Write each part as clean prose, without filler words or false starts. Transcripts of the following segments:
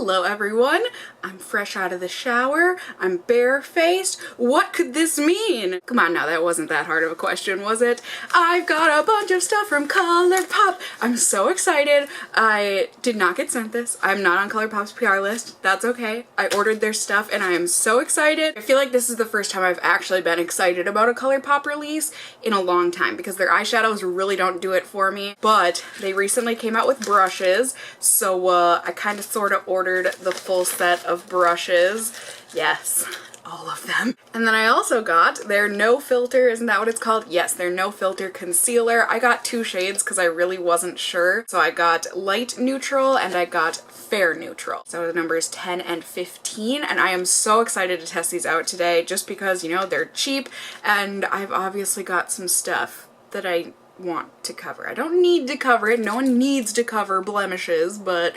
Hello everyone, I'm fresh out of the shower, I'm barefaced. What could this mean? Come on now, that wasn't that hard of a question, was it? I've got a bunch of stuff from ColourPop. I'm so excited. I did not get sent this. I'm not on ColourPop's PR list. That's okay. I ordered their stuff and I am so excited. I feel like this is the first time I've actually been excited about a ColourPop release in a long time because their eyeshadows really don't do it for me. But they recently came out with brushes, so I kind of sort of ordered the full set of brushes. Yes, all of them. And then I also got their no filter, isn't that what it's called? Yes, their no filter concealer. I got two shades because I really wasn't sure. So I got light neutral and I got fair neutral. So the numbers 10 and 15, and I am so excited to test these out today just because, you know, they're cheap and I've obviously got some stuff that I want to cover. I don't need to cover it. No one needs to cover blemishes, but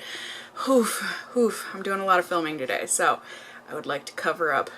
I'm doing a lot of filming today, so I would like to cover up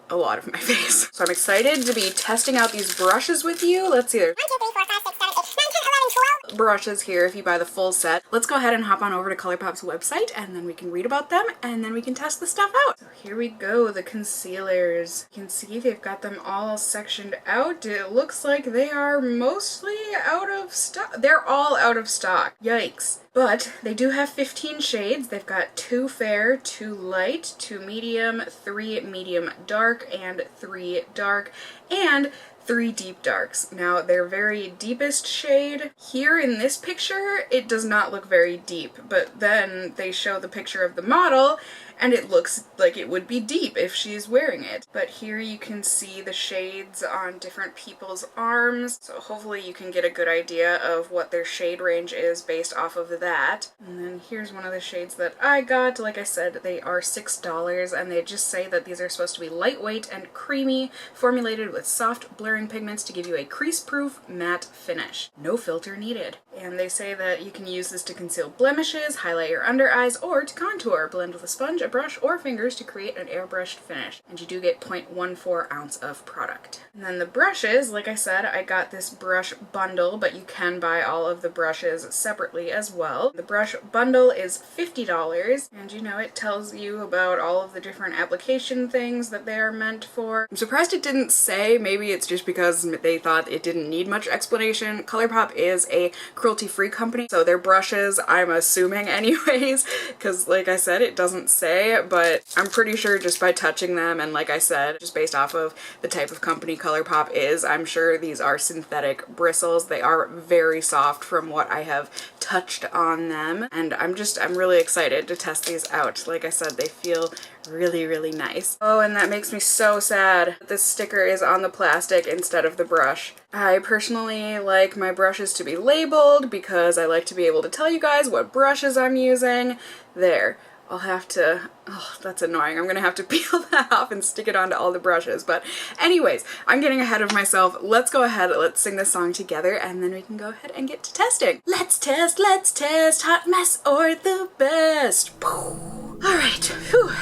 a lot of my face. So I'm excited to be testing out these brushes with you. Let's see. 1, 2, 3, 4, 5, 6, 7, 8, 9, 10, 11, 12 brushes here if you buy the full set. Let's go ahead and hop on over to ColourPop's website and then we can read about them and then we can test the stuff out. So here we go, the concealers. You can see they've got them all sectioned out. It looks like they are mostly out of stock. They're all out of stock. Yikes. But they do have 15 shades. They've got 2 fair, 2 light, 2 medium, 3 medium dark, and 3 dark, and 3 deep darks. Now, their very deepest shade here in this picture, it does not look very deep, but then they show the picture of the model and it looks like it would be deep if she's wearing it. But here you can see the shades on different people's arms, so hopefully you can get a good idea of what their shade range is based off of that. And then here's one of the shades that I got. Like I said, they are $6 and they just say that these are supposed to be lightweight and creamy, formulated with soft blurring pigments to give you a crease-proof matte finish. No filter needed. And they say that you can use this to conceal blemishes, highlight your under eyes, or to contour. Blend with a sponge, a brush, or fingers to create an airbrushed finish. And you do get 0.14 ounce of product. And then the brushes, like I said, I got this brush bundle, but you can buy all of the brushes separately as well. The brush bundle is $50, and you know, it tells you about all of the different application things that they are meant for. I'm surprised it didn't say, maybe it's just because they thought it didn't need much explanation. ColourPop is a cruelty-free company, so their brushes, I'm assuming anyways, because like I said, it doesn't say, but I'm pretty sure just by touching them, and like I said, just based off of the type of company ColourPop is, I'm sure these are synthetic bristles. They are very soft from what I have touched on them, and I'm really excited to test these out. Like I said, they feel really, really nice. Oh, and that makes me so sad that this sticker is on the plastic instead of the brush. I personally like my brushes to be labeled because I like to be able to tell you guys what brushes I'm using. There. I'll have to, oh, that's annoying. I'm gonna have to peel that off and stick it onto all the brushes. But anyways, I'm getting ahead of myself. Let's go ahead, let's sing this song together, and then we can go ahead and get to testing. Let's test, hot mess or the best. Alright,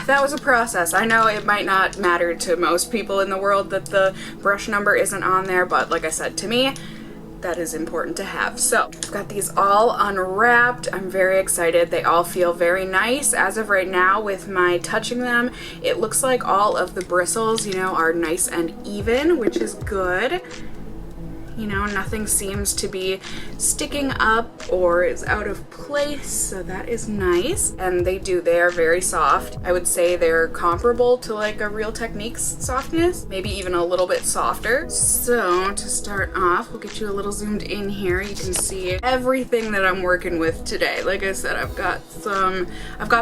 that was a process. I know it might not matter to most people in the world that the brush number isn't on there, but like I said, to me, that is important to have. So I've got these all unwrapped. I'm very excited. They all feel very nice as of right now with my touching them. It looks like all of the bristles, you know, are nice and even, which is good. You know, nothing seems to be sticking up or is out of place, so that is nice. And they are very soft. I would say they're comparable to like a Real Techniques softness, maybe even a little bit softer. So to start off, we'll get you a little zoomed in here. You can see everything that I'm working with today. Like I said, I've got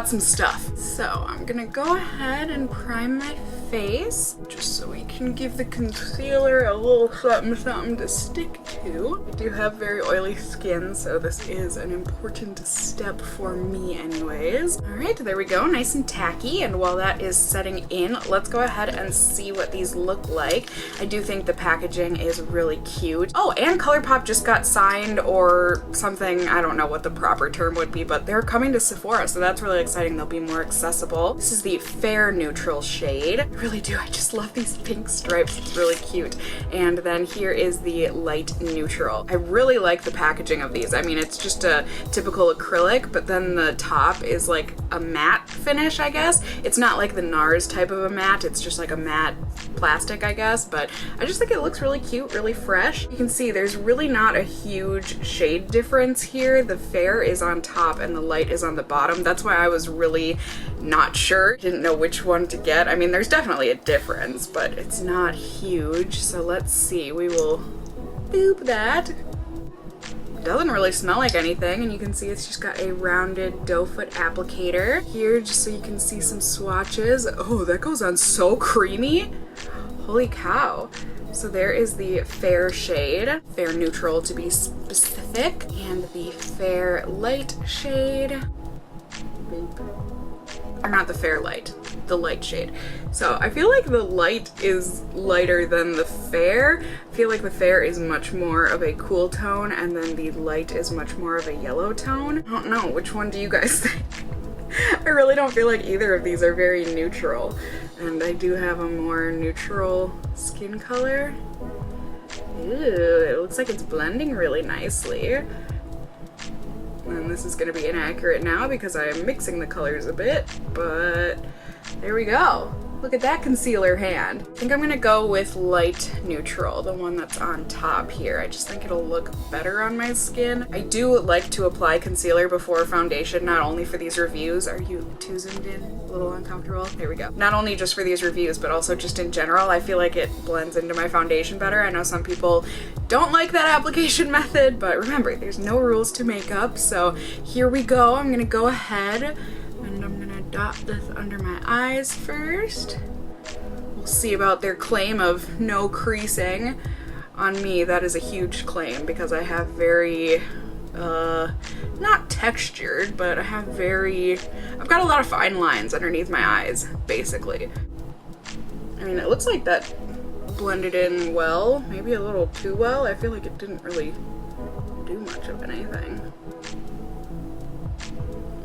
some stuff. So I'm gonna go ahead and prime my face just so we can give the concealer a little something to stick to. I do have very oily skin, so this is an important step for me anyways. Alright, there we go, nice and tacky, and while that is setting in, let's go ahead and see what these look like. I do think the packaging is really cute. Oh, and ColourPop just got signed or something, I don't know what the proper term would be, but they're coming to Sephora, so that's really exciting. They'll be more accessible. This is the fair neutral shade. really do. I just love these pink stripes. It's really cute. And then here is the light neutral. I really like the packaging of these. I mean, it's just a typical acrylic, but then the top is like a matte finish, I guess. It's not like the NARS type of a matte. It's just like a matte plastic, I guess, but I just think it looks really cute, really fresh. You can see there's really not a huge shade difference here. The fair is on top and the light is on the bottom. That's why I was really not sure. Didn't know which one to get. I mean, there's definitely a difference, but it's not huge. So let's see. We will boop that. It doesn't really smell like anything, and you can see it's just got a rounded doe foot applicator here, just so you can see some swatches. Oh, that goes on so creamy. Holy cow. So there is the fair shade, fair neutral to be specific, and the fair light shade. Or not the fair light, the light shade. So I feel like the light is lighter than the fair. I feel like the fair is much more of a cool tone, and then the light is much more of a yellow tone. I don't know, which one do you guys think? I really don't feel like either of these are very neutral. And I do have a more neutral skin color. Ooh, it looks like it's blending really nicely. And this is gonna be inaccurate now because I am mixing the colors a bit, but there we go. Look at that concealer hand. I think I'm gonna go with light neutral, the one that's on top here. I just think it'll look better on my skin. I do like to apply concealer before foundation, not only for these reviews. Are you too zoomed in? A little uncomfortable? There we go. Not only just for these reviews, but also just in general. I feel like it blends into my foundation better. I know some people don't like that application method, but remember, there's no rules to makeup. So here we go. I'm gonna go ahead and I'm gonna dot this under my eyes first. We'll see about their claim of no creasing. On me, that is a huge claim because I have very, not textured, but I have I've got a lot of fine lines underneath my eyes, basically. I mean, it looks like that blended in well, maybe a little too well. I feel like it didn't really do much of anything.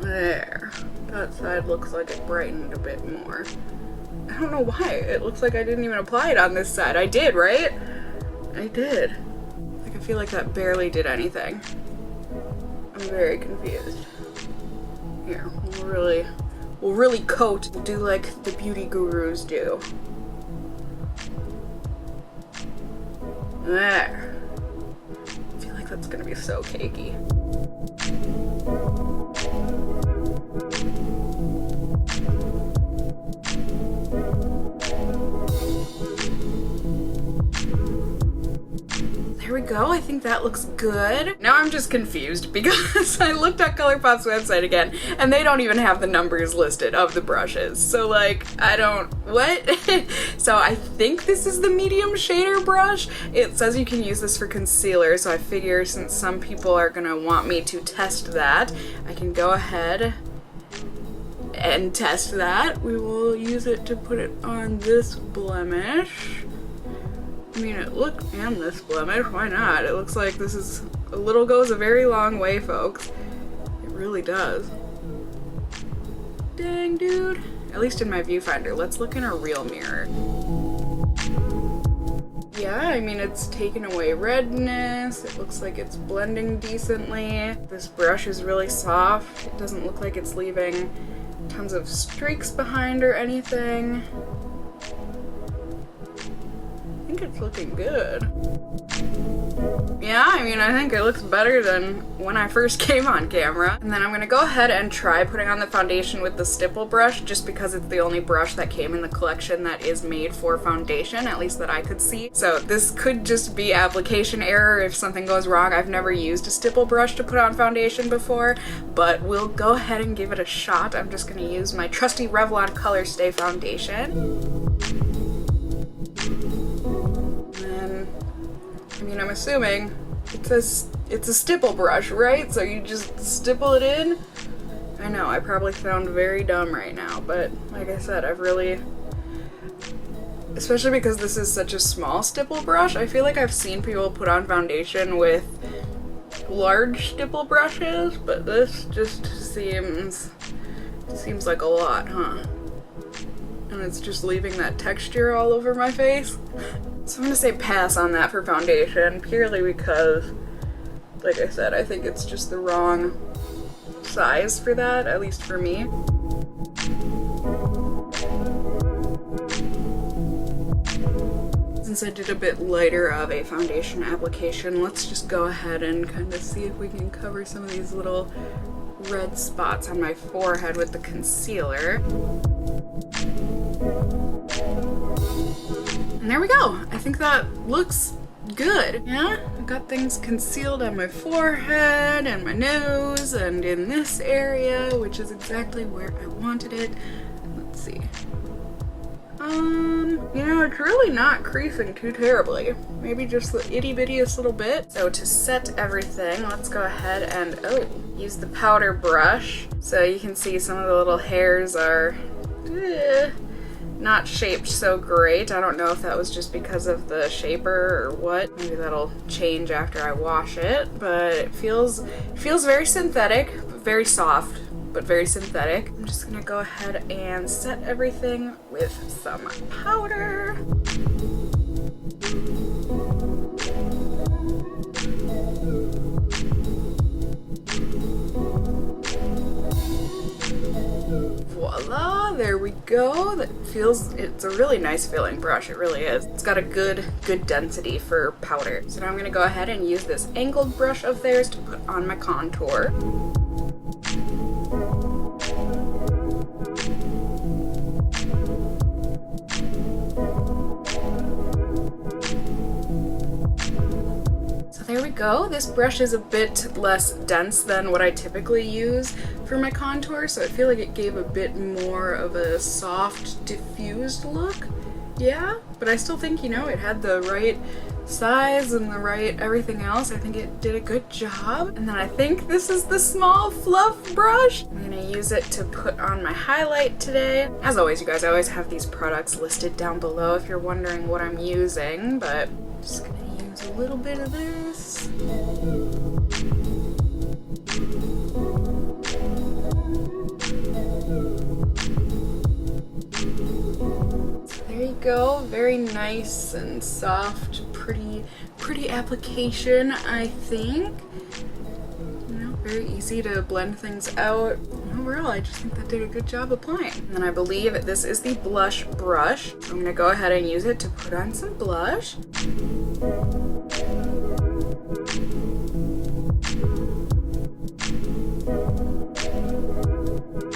There. That side looks like it brightened a bit more. I don't know why. It looks like I didn't even apply it on this side. I did, right? I did. Like, I feel like that barely did anything. I'm very confused. Here, we'll really coat. We'll do like the beauty gurus do. There. I feel like that's gonna be so cakey. There we go. I think that looks good. Now I'm just confused because I looked at ColourPop's website again and they don't even have the numbers listed of the brushes. So like, what? So I think this is the medium shader brush. It says you can use this for concealer, so I figure since some people are gonna want me to test that, I can go ahead and test that. We will use it to put it on this blemish. I mean, and this blemish, why not? It looks like this is, a little goes a very long way, folks. It really does. Dang, dude. At least in my viewfinder. Let's look in a real mirror. Yeah, I mean, it's taken away redness. It looks like it's blending decently. This brush is really soft. It doesn't look like it's leaving tons of streaks behind or anything. I think it's looking good. Yeah, I mean, I think it looks better than when I first came on camera. And then I'm gonna go ahead and try putting on the foundation with the stipple brush, just because it's the only brush that came in the collection that is made for foundation, at least that I could see. So this could just be application error if something goes wrong. I've never used a stipple brush to put on foundation before, but we'll go ahead and give it a shot. I'm just gonna use my trusty Revlon Colorstay foundation. I mean, I'm assuming it's a stipple brush, right? So you just stipple it in? I know, I probably sound very dumb right now, but like I said, especially because this is such a small stipple brush, I feel like I've seen people put on foundation with large stipple brushes, but this just seems like a lot, huh? and it's just leaving that texture all over my face. So I'm gonna say pass on that for foundation, purely because, like I said, I think it's just the wrong size for that, at least for me. Since I did a bit lighter of a foundation application, let's just go ahead and kind of see if we can cover some of these little red spots on my forehead with the concealer. And there we go. I think that looks good. Yeah, I've got things concealed on my forehead and my nose and in this area, which is exactly where I wanted it. Let's see. You know, it's really not creasing too terribly. Maybe just the itty bittiest little bit. So to set everything, let's go ahead and, use the powder brush. So you can see some of the little hairs are not shaped so great. I don't know if that was just because of the shaper or what. Maybe that'll change after I wash it, but it feels very synthetic, very soft, but very synthetic. I'm just gonna go ahead and set everything with some powder. Voila, there we go. It's a really nice feeling brush, it really is. It's got a good density for powder. So now I'm gonna go ahead and use this angled brush of theirs to put on my contour. There we go. This brush is a bit less dense than what I typically use for my contour, so I feel like it gave a bit more of a soft, diffused look. Yeah, but I still think, you know, it had the right size and the right everything else. I think it did a good job. And then I think this is the small fluff brush. I'm gonna use it to put on my highlight today. As always, you guys, I always have these products listed down below if you're wondering what I'm using, but I'm just gonna use a little bit of this. There you go, very nice and soft, pretty application, I think. You know, very easy to blend things out. Overall, I just think that did a good job applying. And then I believe this is the blush brush. So I'm gonna go ahead and use it to put on some blush.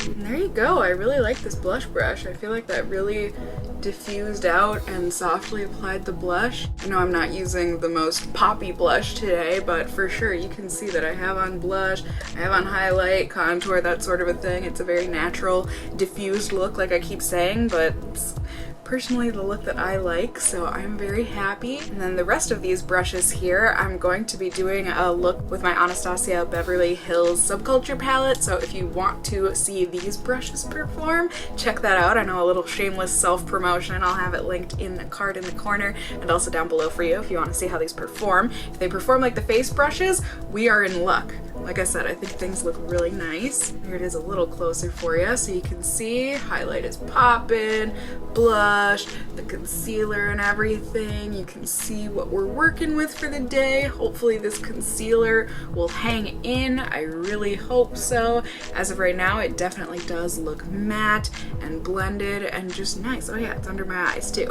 And there you go. I really like this blush brush. I feel like that really diffused out and softly applied the blush. I know I'm not using the most poppy blush today, but for sure you can see that I have on blush, I have on highlight, contour, that sort of a thing. It's a very natural, diffused look, like I keep saying, but it's personally the look that I like, so I'm very happy. And then the rest of these brushes here, I'm going to be doing a look with my Anastasia Beverly Hills Subculture palette, so if you want to see these brushes perform, check that out. I know, a little shameless self-promotion. I'll have it linked in the card in the corner and also down below for you if you want to see how these perform. If they perform like the face brushes, we are in luck. Like I said, I think things look really nice. Here it is a little closer for you so you can see. Highlight is popping, blush, the concealer and everything. You can see what we're working with for the day. Hopefully this concealer will hang in. I really hope so. As of right now, it definitely does look matte and blended and just nice. Oh yeah, it's under my eyes too.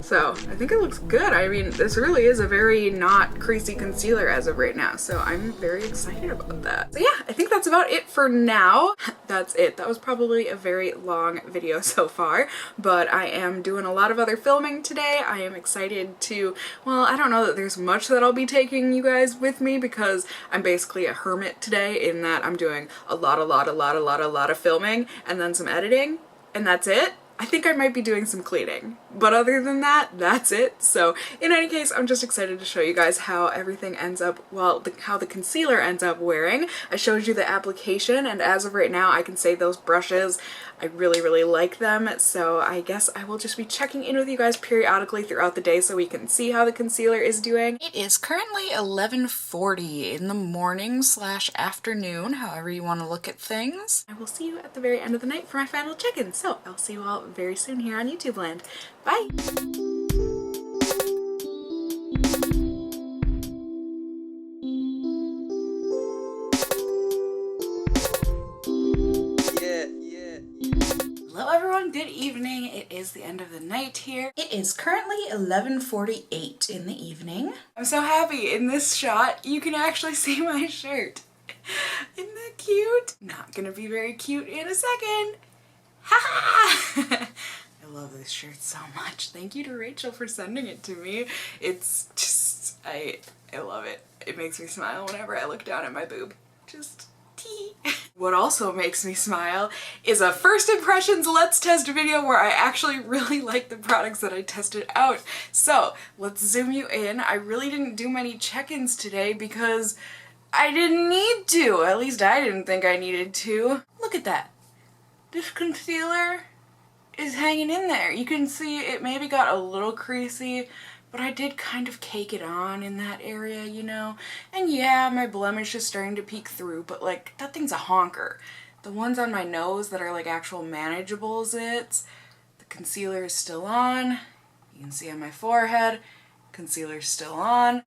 So I think it looks good. I mean, this really is a very not creasy concealer as of right now. So I'm very excited about that. So yeah, I think that's about it for now. That's it. That was probably a very long video so far, but I am doing a lot of other filming today. I am excited to, well, I don't know that there's much that I'll be taking you guys with me because I'm basically a hermit today in that I'm doing a lot of filming and then some editing, and that's it. I think I might be doing some cleaning, but other than that, that's it. So in any case, I'm just excited to show you guys how everything ends up, well, how the concealer ends up wearing. I showed you the application, and as of right now, I can say those brushes, I really like them. So I guess I will just be checking in with you guys periodically throughout the day so we can see how the concealer is doing. It is currently 11:40 in the morning / afternoon, however you want to look at things. I will see you at the very end of the night for my final check-in. So I'll see you all very soon here on YouTube land. Bye! Hello everyone, good evening. It is the end of the night here. It is currently 11:48 in the evening. I'm so happy in this shot you can actually see my shirt. Isn't that cute? Not gonna be very cute in a second. Ha ha! I love this shirt so much. Thank you to Rachel for sending it to me. It's just, I love it. It makes me smile whenever I look down at my boob. Just tea. What also makes me smile is a first impressions let's test video where I actually really like the products that I tested out. So let's zoom you in. I really didn't do many check-ins today because I didn't need to. At least I didn't think I needed to. Look at that. This concealer is hanging in there. You can see it maybe got a little creasy, but I did kind of cake it on in that area, you know? And yeah, my blemish is starting to peek through, but like, that thing's a honker. The ones on my nose that are like actual manageable zits, the concealer is still on. You can see on my forehead, concealer's still on.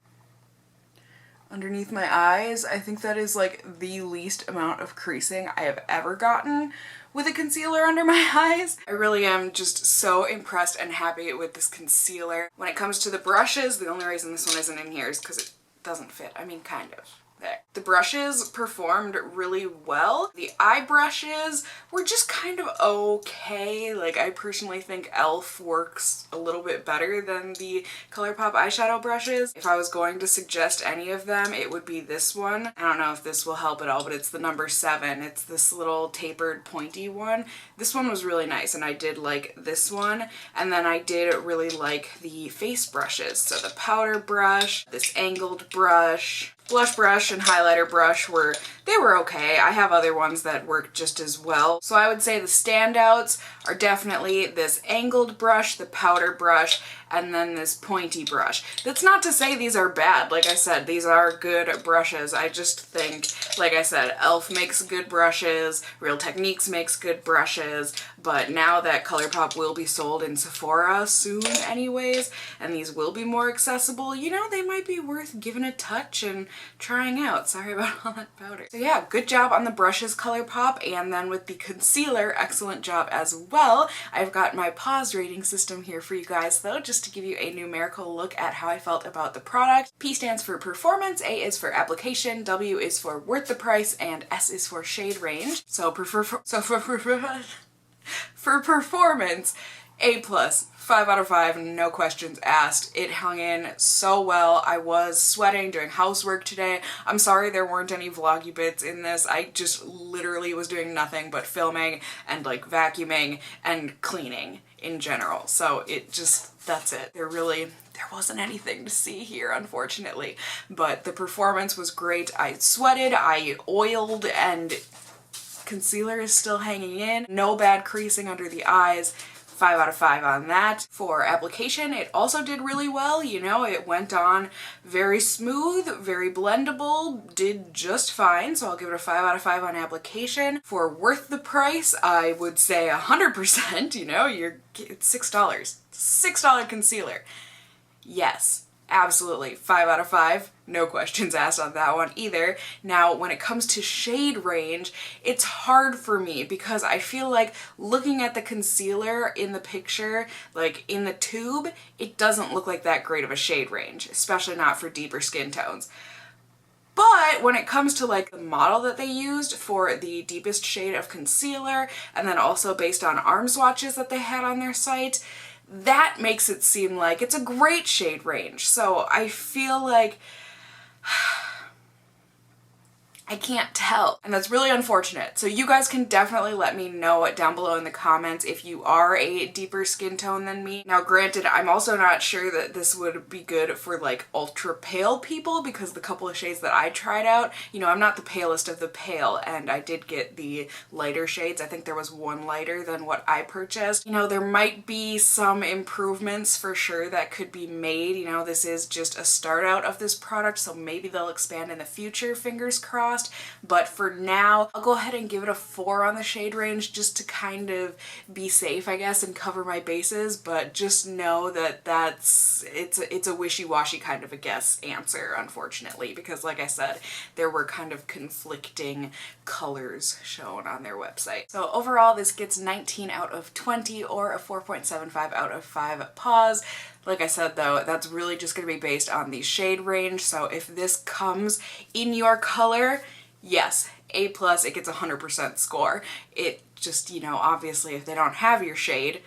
Underneath my eyes, I think that is like the least amount of creasing I have ever gotten with a concealer under my eyes. I really am just so impressed and happy with this concealer. When it comes to the brushes, the only reason this one isn't in here is because it doesn't fit. I mean, kind of. There. The brushes performed really well. The eye brushes were just kind of okay. Like, I personally think e.l.f. works a little bit better than the ColourPop eyeshadow brushes. If I was going to suggest any of them, it would be this one. I don't know if this will help at all, but it's the number 7. It's this little tapered pointy one. This one was really nice and I did like this one. And then I did really like the face brushes. So the powder brush, this angled brush, blush brush, and highlighter brush were okay. I have other ones that work just as well. So I would say the standouts are definitely this angled brush, the powder brush, and then this pointy brush. That's not to say these are bad. Like I said, these are good brushes. I just think, like I said, e.l.f. makes good brushes, Real Techniques makes good brushes, but now that ColourPop will be sold in Sephora soon anyways, and these will be more accessible, you know, they might be worth giving a touch and trying out. Sorry about all that powder. So yeah, good job on the brushes, ColourPop, and then with the concealer, excellent job as well. I've got my pause rating system here for you guys though, just to give you a numerical look at how I felt about the product. P stands for performance, A is for application, W is for worth the price, and S is for shade range. So for performance, A+, 5 out of 5, no questions asked. It hung in so well. I was sweating doing housework today. I'm sorry there weren't any vloggy bits in this. I just literally was doing nothing but filming and like vacuuming and cleaning in general. So it just, that's it. There wasn't anything to see here, unfortunately. But the performance was great. I sweated, I oiled, and concealer is still hanging in. No bad creasing under the eyes. 5 out of 5 on that. For application, it also did really well. You know, it went on very smooth, very blendable, did just fine. So I'll give it a 5 out of 5 on application. For worth the price, I would say 100%. You know, it's $6. $6 concealer. Yes. Absolutely, 5 out of 5, no questions asked on that one either. Now, when it comes to shade range, it's hard for me because I feel like looking at the concealer in the picture, like in the tube, it doesn't look like that great of a shade range, especially not for deeper skin tones. But when it comes to like the model that they used for the deepest shade of concealer, and then also based on arm swatches that they had on their site, that makes it seem like it's a great shade range. So I feel like I can't tell, and that's really unfortunate. So you guys can definitely let me know down below in the comments if you are a deeper skin tone than me. Now granted, I'm also not sure that this would be good for like ultra pale people because the couple of shades that I tried out, you know, I'm not the palest of the pale, and I did get the lighter shades. I think there was one lighter than what I purchased. You know, there might be some improvements for sure that could be made. You know, this is just a start out of this product, so maybe they'll expand in the future, fingers crossed. past, but for now, I'll go ahead and give it a 4 on the shade range just to kind of be safe, I guess, and cover my bases, but just know that it's a wishy-washy kind of a guess answer, unfortunately, because like I said, there were kind of conflicting colors shown on their website. So overall, this gets 19 out of 20 or a 4.75 out of 5 paws. Like I said though, that's really just going to be based on the shade range, so if this comes in your color, yes, A+, it gets 100% score. It just, you know, obviously if they don't have your shade,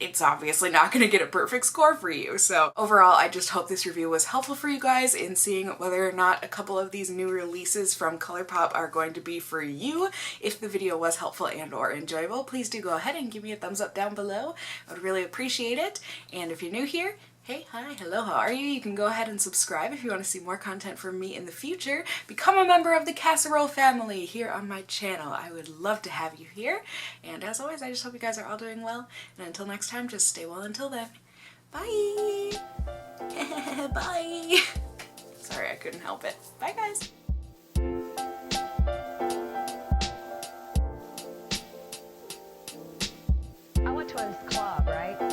it's obviously not going to get a perfect score for you. So overall, I just hope this review was helpful for you guys in seeing whether or not a couple of these new releases from ColourPop are going to be for you. If the video was helpful and or enjoyable, please do go ahead and give me a thumbs up down below. I would really appreciate it. And if you're new here, hey, hi, hello, how are you? You can go ahead and subscribe if you want to see more content from me in the future. Become a member of the Casserole family here on my channel. I would love to have you here. And as always, I just hope you guys are all doing well. And until next time, just stay well until then. Bye! Bye! Sorry, I couldn't help it. Bye, guys! I went to a club, right?